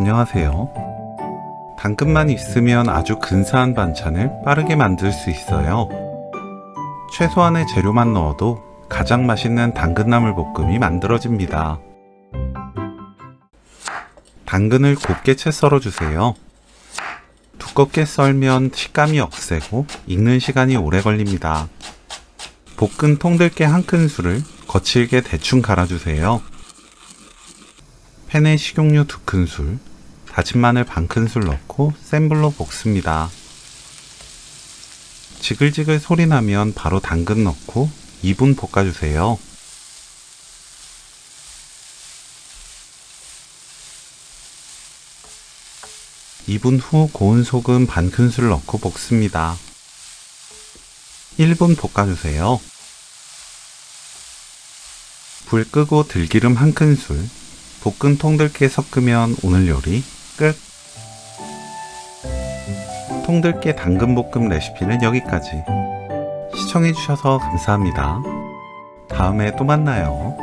안녕하세요. 당근만 있으면 아주 근사한 반찬을 빠르게 만들 수 있어요. 최소한의 재료만 넣어도 가장 맛있는 당근나물 볶음이 만들어집니다. 당근을 곱게 채 썰어주세요. 두껍게 썰면 식감이 억세고 익는 시간이 오래 걸립니다. 볶은 통들깨 한 큰술을 거칠게 대충 갈아주세요. 팬에 식용유 2큰술, 다진 마늘 반 큰술 넣고 센 불로 볶습니다. 지글지글 소리 나면 바로 당근 넣고 2분 볶아주세요. (2분) 후 고운 소금 반 큰술 넣고 볶습니다. 1분 볶아주세요. 불 끄고 들기름 한 큰술, 볶은 통들깨 섞으면 오늘 요리 끝! 통들깨 당근볶음 레시피는 여기까지. 시청해주셔서 감사합니다. 다음에 또 만나요.